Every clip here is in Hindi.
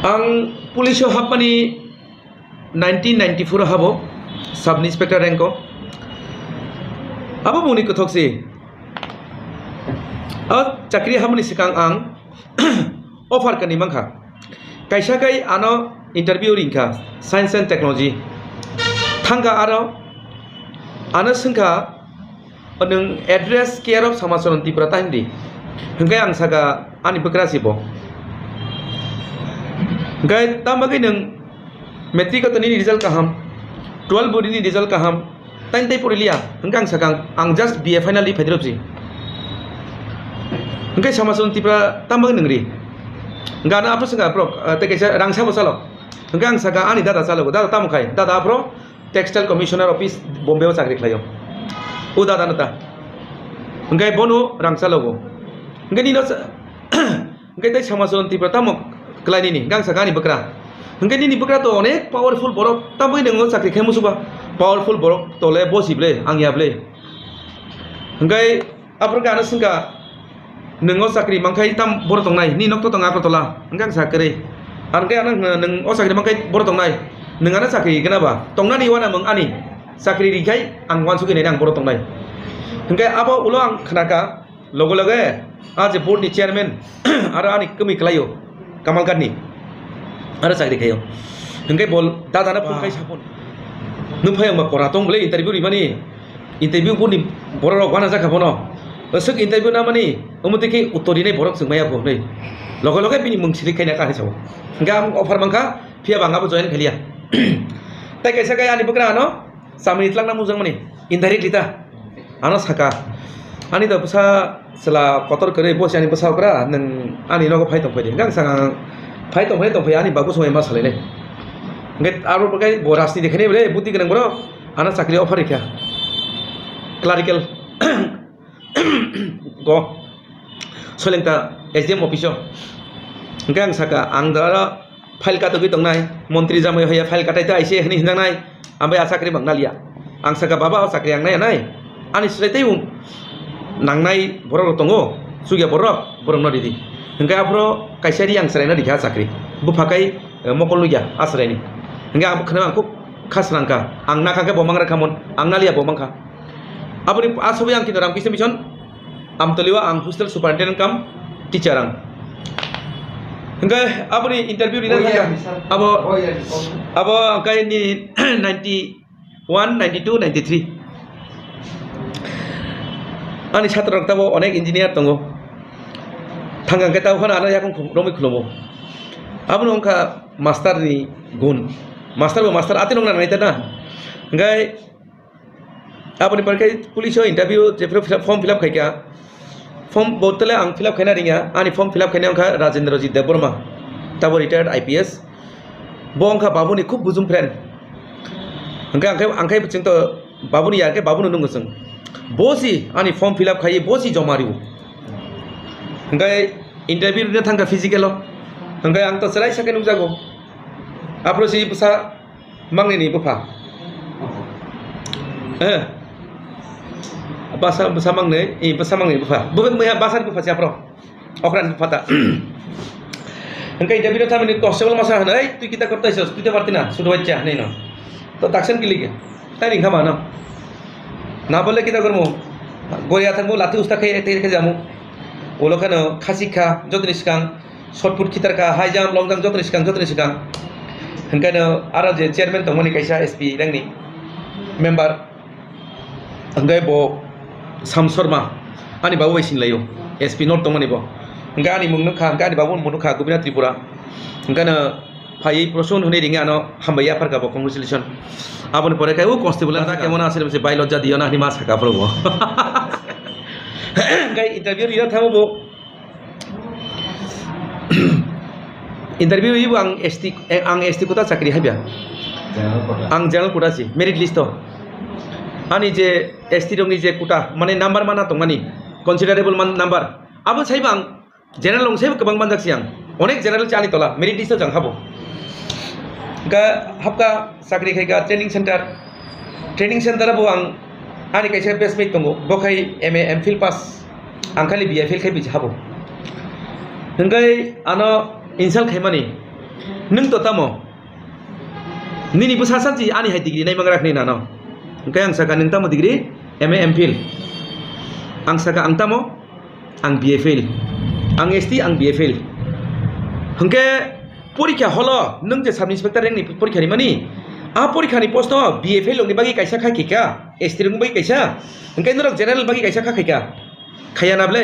आं पुलिसाव हाबमानि 1994 हाबो साब इन्सपेक्टर रेंको आबो मुनि कथकसि चाकरी हाबनि सिगां आं अफार कनि मांखा कायसाखाय आनो इंटरव्यू रिंखा साइंस एंड टेक्नोलॉजी थांगा आरो आनो सोंखा नों एड्रेस केयर ऑफ समाजन त्रिपुरा टाइमदि हंगाय आं सागा आनि बक्रासिबो गाय तामबागै नों मेट्रिक तनि रिजल्ट काहाम 12 बोर्डनि रिजल्ट काहाम टाइम टाइम परेलिया हंगा आं सागा आं जस्ट बीए फाइनली फाइद्रबसि हंगाय समाजन त्रिपुरा तामबागै नंगरि गाना आपरो संगा प्रो तेकेसा रांसा बसालो हंगा आं सागा आनि दादा चालगो दादा तामखाय दादा pro textile commissioner office Bombay चाकरी खालायो ओ दादा नता हंगाय बनो रांसा लगो हंगाय निनो हंगाय तै समाजन त्रिपुरा तामक क्लाइनि गांसा गानि बकरा हंगाय निनि बकरा तो अनेक पावरफुल बरक तामै नोङो चाकरी खाय मुसुबा पावरफुल बरक तले बसिब्ले आंयाब्ले हंगाय आप्रो गाना संगा नोङो चाकरी मांखाय ताम बर तंनाय नि नक्तो तंगा आप्रतला हंगाय आं साकरे हंगाय आं नों ओ चाकरी मांखाय बर तंनाय नोंगाना चाकरी गनाबा तंनानि वाना मं आनि चाकरी रिखाय आं वानसु गनाय आं बर तंनाय हंगाय आबो उलो आं खनाका लगे लगे आज बोर्ड नि चेयरमैन आरो आनि कमी खलायो कमाल गारनि आरो चाकरी खायो हंगाय बल दादाना फुंखाय सापन नुफाय आं करा तंबले इंटरव्यू रिमानि इंटरव्यू बोनि बर राव वाना जाखाबनो सक इंटरव्यू ना मानि अमतिके उत्तरिनै बरक सोंमाया बो नै लगे लगे बिनि मुंसिरि खायना काहे साव हंगाय आं अफार मांखा फिया बांगाबो जयन खलिया ताय कैसा काय आनि बकरा आनो सामित लांना मुजं मानि इनडाइरेक्ट लिता आनो साका आनि द पसा सला कतर करे बस आनि पसावकरा नों आनि नगो फाइतम फैदे गां सांगा फाइतम फै आनि बागु समय मा सालायने गे आरो बकाय बरासनि देखायने बले बुद्धि गोनां ब्रो आना साख्रि अफार रिखा क्लारिकल गो सोलेंता एसडीएम अफिसो गां साका आं दा फाइल काटगै तंनाय मंत्री जामै होया फाइल काटायता आइसे हनि हिंदांनाय आमबाय आ साख्रि बांनालिया आं साका बाबा साख्रि आंनाय नाय आनि स्ट्रेटै नांनाय बरक दङो सुगिया बरक नदिदि हंगाय आफ्रो कायसारि आं सरायना दिखा साख्रि बुफाकाय मकल लुगिया आसरायनि हंगाय आं खना आंखौ खासरांका आं नाखांका बमां राखामोन आं नालिया बमांखा आबनि आसबे आं किनो रामकृष्ण मिशन आमतलिवा आं हॉस्टेल सुपारिनटेन्डेंट काम टीचर आं हंगाय आबनि इंटरव्यू रिना अब काय नि 91 92 93 आनि छात्र रक्ताबो अनेक इंजिनियर दङ थांगा केता होना आना याकं रमै खुलमो आबनो अंका मास्टर नि गुण मास्टर आते नंना नायता ना हंगाय आबनि परखाय पुलिस इंटरव्यू जे फॉर्म फिलअप खायका फॉर्म बोतले आं फिलअप खायना रिङा आनि फॉर्म फिलअप खायना अंका राजेंद्रजीत देवबर्मा ताबो रिटायर्ड आईपीएस बो अंका बाबुनि खूब बुजुम फ्रेंड हंगाय आंखाय बिथिंतो बाबुनि यारके बाबुनो नंगो जों बोसी आनि फॉर्म फिलअप खायो बोसी जमारिउ हंगाय इंटरव्यू रिना थांगा फिजिकल हंगाय आं तो सराय सके नुजागो आप्रोसि बसा मांगनि बफा बसा मांगने बसा मांगनि बफा बबे मैया बासा बफा जाप्रो अखरान बफाता हंगाय इंटरव्यू थामनि कॉन्स्टेबल मासा हनै तु किता करतायसस तु ते पारतिना सुद बच्चा नै न तो दाक्षन किलिके तारिं खामा न ना बोले किता करमु गया थांगो लाथि उस्ता खाय ते जामु ओलखानो खासिखा जतनि सिगां शॉटपुट खितारका हाई जाम्प लं जाम्प जतनि सिगां हंगायनो आरो जे चेयरमैन दंमोन कायसा एसपी रेंनि मेम्बार हंगाय बो साम शर्मा आनि बाबु वैसिन लायो एसपी नॉर्थ दंमोन बो हंगाय आनि मुंनो खा गानि बाबु मुंनो खा गुबिना त्रिपुरा हंगायनो फायै प्रश्न होने रिङा न हामबाय आफारका बो कंग्रेचुलेशन आबनि परेखाय ओ कॉन्स्टेबल दा केमन आसे से बाय लज्जा दियो ना नि मा साका प्रभु गाय इंटरव्यू रिना थामबो इंटरव्यू इबो आं एसटी कोटा चाकरी हाबिया आं जनरल कोटा सि मेरिट लिस्ट आनि जे एसटी दंनि जे कोटा माने नम्बर माना दंमानि कन्सिडारेबल नम्बर आबो साइबा आं जनरल लंसाइबो गोबां मानजाक्सि आं अनेक जनरल चानि तला मेरिट लिस्ट जों हाबो गा हाबका चाकरी खायगा ट्रेनिंग सेंटर बो आं आनि कैसे बेसमेट दङ बखाय एमए एमफिल पास आं खालि बिएफिल खाय बिज हाबो हंगाय आनो इनसाल खायमानि nung to tamo nini busa sanji ani hai degree nai mangrak ni nano engkai ang saka nung tamo degree MA MPhil ang saka ang tamo ang BA fail ang ST ang BA fail hengke porikha holo nung je sub inspector rank ni porikha ni mani a porikha ni post no BA fail ni bagi kaisa kha kika ST rung bagi kaisa hengke norok general bagi kaisa kha kika khaya nable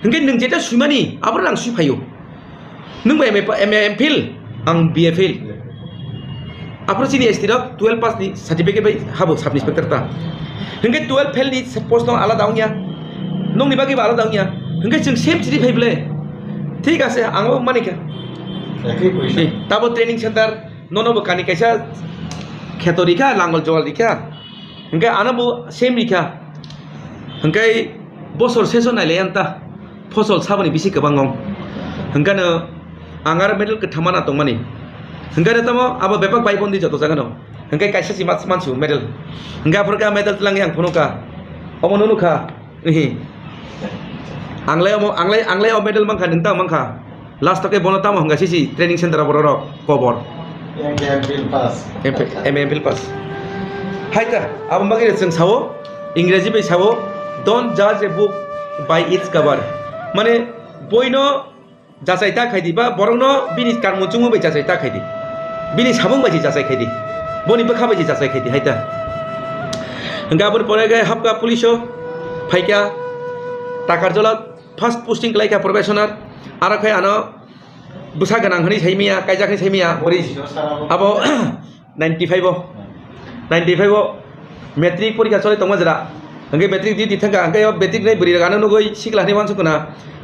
hengke nung jeta suimani abor lang sui phayo nung MA MPhil ang BA fail apro sini ST rok 12 pass ni certificate bai habo sub inspector ta hengke 12 fail ni post no ala daungya nong ni bagi ala daungya hengke jeng same city phaible ঠিক আছে আঙো মানিকা তাবো ট্রেনিং সেন্টার ননবো কানি কাইসা খেতো রিখা লাঙ্গল জল রিখা হংকে আনাবো সেম রিখা হংকে বছর শেষ নাইলে আন্তা ফসল সাবনি বিসি গোबां ngं হংকানো आंगार मेडल कथामाना दंमानि हंगारे तमो आबो बेपाक बाइबन्दी जतो जागानो हंके काइसा सि मानसु मेडल हंगा फरका मेडल लांगे आं फनुका अमनुनुखा हि आंगलाय मेडल मांखा नोंता मांखा लास्ट तक बनो ताम हंगा सिसि ट्रेनिंग सेंटर बरो कबर MPhil पास हाइता अब मगे जों सावो इंग्रेजी बै सावो डोंट जज a book by its cover माने बयनो जासाइता खायदि बा बरंनो बिनि कारमुचुंगु बै जासाइता खायदि बिनि साबुं बायदि जासाइ खायदि बनिबो खाबायदि जासाइ खायदि हाइता गाबोन परायगा हाबका पुलिसो फाइका ताकारजला फार्स्ट पोस्टिं लाइका प्रोफेशनल आरो खाय आनो बुसा गोनां हनि सैमिया कायजाखनि सैमिया बरि आबो 95 मेट्रिक परीक्षा चले तंग जरा हंगे मेट्रिक दि थांगा हंगे मेट्रिक नै बरि गानो नगै सिगलानि मानसुकना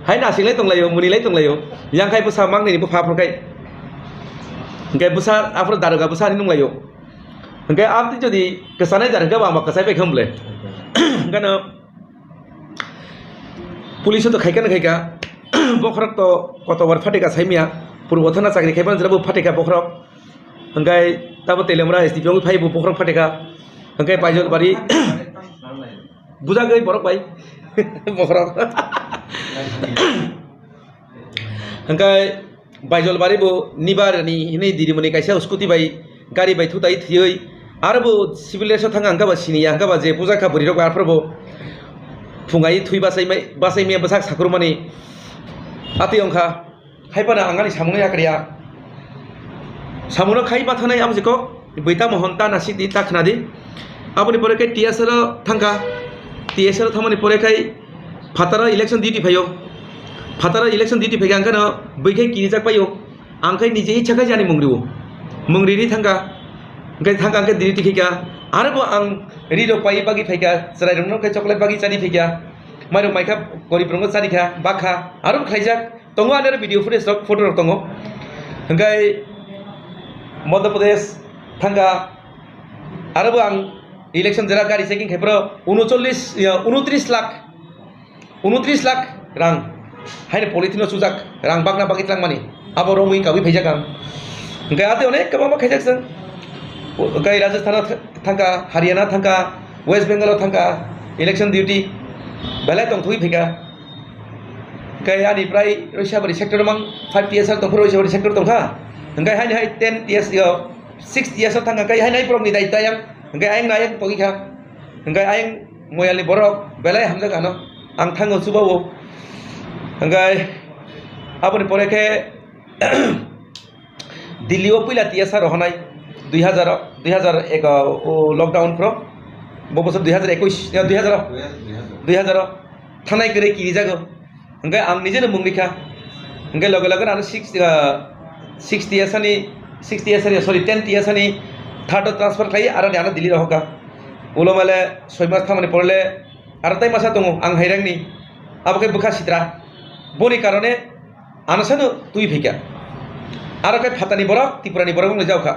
हाय नासिंलाय तंलायो मुनिलाय तंलायो यांखाय बुसा मांगनि बु फाफरखाय हंगे बुसा आफर दारुगा बुसा नि नंलायो हंगे आपति जदि कसानाय जारगा बा कसाय बाय खमले गानो पुलिस तो खायका बखरक तो कतबार फाटेका साइमिया पूर्व थाना चाकरी खायबान जराबो फाटेका बखरक हंगाय ताबो तेलेमरा एसडीपीआव फायबो बखरक फाटेका हंगाय बायजल बारि बुजा गई बरक बाय बखरक हंगाय बायजल बारिबो निबारनि हिनै दिरिमनि कायसा स्कुटी बाय गारि बाय थुताय थियै आरोबो सिभिल रेसआव थाङा हंगाबा सिनिया हंगाबा जे बुजाखा बुरिरक आरफोरबो फुंगाय थुइ बासायमे बसाक साखुरमानि आति अंखा हायपाना आंगानि सामुनो याक्रिया सामुनो खाइ बाथानाय आमजिको बैता महन्ता नासिदि ताखनादि आबनि परेखाय टीएसआर थांगा टीएसआर थामानि परेखाय फातारा इलेक्शन डिउटी फायो फातारा इलेक्शन डिउटी फायगा आंखानो बैखाय किरिजाक पायो आंखाय निजे इच्छाखाय जानि मुंग्रिनि थांगा ओंखाय थांगा आंखाय डिउटी फैगा आरोबो आं रिडो पाइ बागि फैगा जरायरंनो खाय चकलेट बागि जानि फैगा माइरं माइखा गरिबरंनो जानिखा बाखा आरो खायजाक दङ आरो भिडिअ फुटेज फटो दङ ओंखाय मध्य प्रदेश थांगा आरोबो आं इलेक्शन जरा गारि चेकिं खायफ्राव 29 लाख रां हायनो पलिटिनो सुजाक रां बागना बागि त्रांमानि आबो रंगै काबि फैजाक आं ओंखाय आते अनेक गोबां खायजाक जों ओंखाय राजस्थान थांगा हारियाना थांगा वेस्ट बेंगल थांगा इलेक्शन डिउटी बेलाय दंथ'यै फैगा ओंखाय आंनिफ्राय रैसाबारि सेक्टर मां 5 टीएसआर दंफोर रैसाबारि सेक्टर दंखा ओंखाय हायनो 10 टीएस 6 टीएसआर थांगा ओंखाय हायनाय ब्रकनि दायित्व आं ओंखाय आयं नायक तगिखा ओंखाय आयं मयालनि बरक बेलाय हामजा गानो आं थाङो सुबावो ओंखाय आबनि परेखाय दिल्लीआव पहिला टीएसआर होनाय 2001 लकडाउन फ्रो बबसर 2021 थानाय गरे किरि जागो ओंखाय आं निजेनो मुंलिखा ओंखाय लगे लगे आरो 6 टीएसआरनि सरि 10 टीएसआरनि थार्ड ट्रान्सफार खायो आरो दाना दिल्ली रहका उलो माले 6 मास खामानि पड़ले आरो ताइ मासा दङ आं हायरांनि आबके बुखा सित्रा बनि कारणे आनसानो तुइ फैका आरो खाय फातानि बरक त्रिपुरानि बरक बुंनो जावखा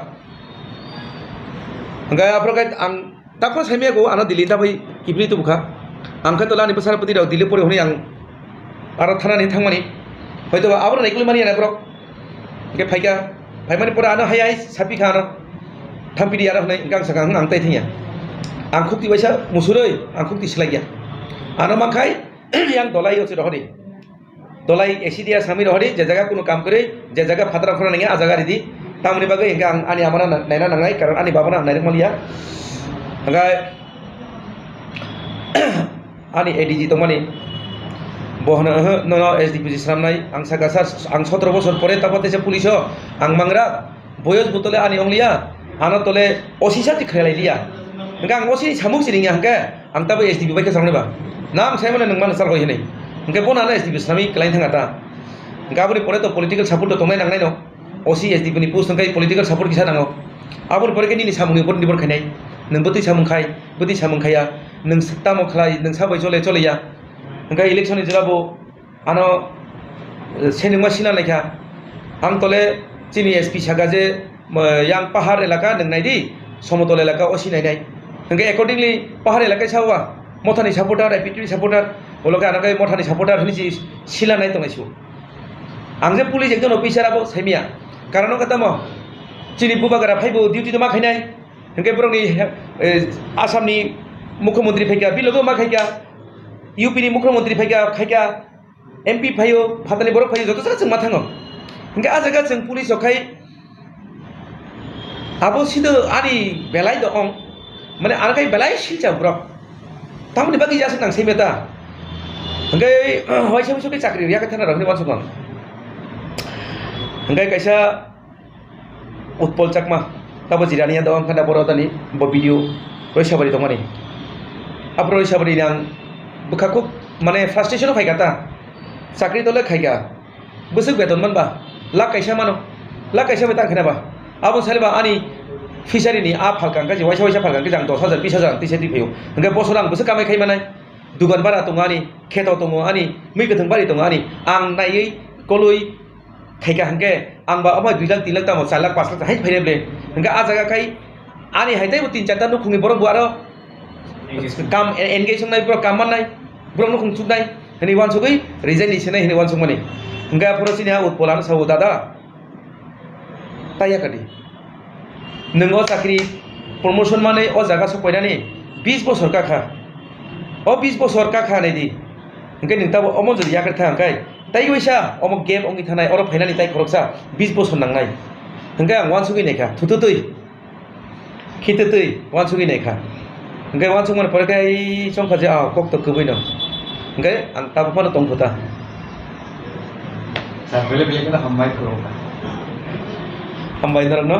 ओंखाय आफोरखाय आं ताको साइमियागौ आना दिल्ली दाबै किबनि तुबखा आंखा तलानि बसारपति राव दिल्ली परि हनै आं आरो थानानै थांमानि हयतो आबर नायकुल मानि आना ब्रक के फाइका फाइमानि परा आनो हाय सापिखा आनो थामपिदि आरो हनै गां सागा आं ताइ थिया आं खुक्ति बायसा मुसुरै आं खुक्ति सिलाइया आनो माखाय आं दलाय ओसे रहदि dolai esi dia sami rohri je jaga kuno kam kore je jaga phatra khora ninge a jaga ridi tamni bagai hingga ani amana naina nangai karon ani babana nairek malia hingga ani ADG tongmani bohna no SDP jisramnai ang sagasa ang 17 বছর পরে তাপতে যে police ang mangra boyos butole ani onglia ana tole osisa ti khrelailiya hingga ang osi samuk siringa hingga ang tabe SDP bai ka sangne ba nam saimane nangman sar hoi hinai hingga bona na SDP islami klain thanga ta hingga aboni pore to political support to tongnai nangnai no OC SDP ni post ngai political support kisa nango aboni pore ke ni samungni bor nibor khainai nang boti samungkhai boti samungkhaya nang tamo khlai nang sabai chole chole ya hingga election ni jelabo ano seningma sina lekha ang tole chini SP sagaje yang pahar elaka nang naidi সমতল এলাকা ওসি নাই নাই হংকে অ্যাকর্ডিংলি পাহাড় এলাকায় সাওয়া মথানি সাপোর্টার আইপিটিভি সাপোর্টার ওলোকে আনাকে মথানি সাপোর্টার হনি সিলা নাই তংনাইছু आं जे पुलिस एकजन अफिसार आबो साइमिया कारण कतम चिनि बुबागारा फाइबो डिउटि तो मा खाइनाय हंके ब्रंनि आसामनि मुख्यमंत्री फैगा बिलोगो मा खाइगा यूपी नि मुख्यमंत्री फैगा खाइगा एमपी फाइयो फातानि बरक फाइयो जतो जों मा थाङो हंके आ जागा जों पुलिस अखाय आबो सिदो आनि बेलाय दं माने आनकाय बेलाय सिलजा ब्रक तामनि बागि जासो नां सैमेता हंके होइसे होइसे चाकरि रिया कथाना रहनि वासगन hingga kaisa utpol chakma tabo jirania dong khanda boro tani bo video roisabari tongmani apro roisabari nang bukhaku mane frustration phai gata chakri tole khaiga busuk beton man ba la kaisa mano la kaisa betang khana ba abo salba ani fishery ni a phalkang ka je waisa waisa phalkang ke jang 10000 20000 tiseti phayo hingga bosorang busuk kamai khai manai dugan bara tongani kheto tongo ani mui gethang bari tongani ang nai kolui खाइका हंके आं बा अमा 2 लाख 3 लाख तामो 4 लाख 5 लाख हाइ फाइरेबले हंके आ जागा खाइ आनि हाइताइ 3 4 ता नुखुंनि बरो गुआरो काम एंगेज नाय ब्रो काम नाय ब्रो नुखुं सुनाय हनि वान सुगै रिजाइनेसन नाय हनि वान सुमनि हंगा फरसिना उत्पलान साउ दादा ताया कादि नंगो चाकरि प्रमोशन माने अ जागा सपायनानि 20 बছর काखा अ 20 बছর काखा नायदि हंके नोंताबो अमो जरि याकर था हंकाय ताई वैसा अमक गेम अंगी थानाय अर फाइनानि ताई खरकसा 20 বছর नांनाय हंगे आं वान सुगै नायखा थुथुतै खिथुतै वान सुगै नायखा हंगे वान सुगमन परखाय संखाजे आ कक तो कबैनो हंगे आं ताबफानो तंखुता साबेले बेलेकना हमबाय खरका हमबाय दरनो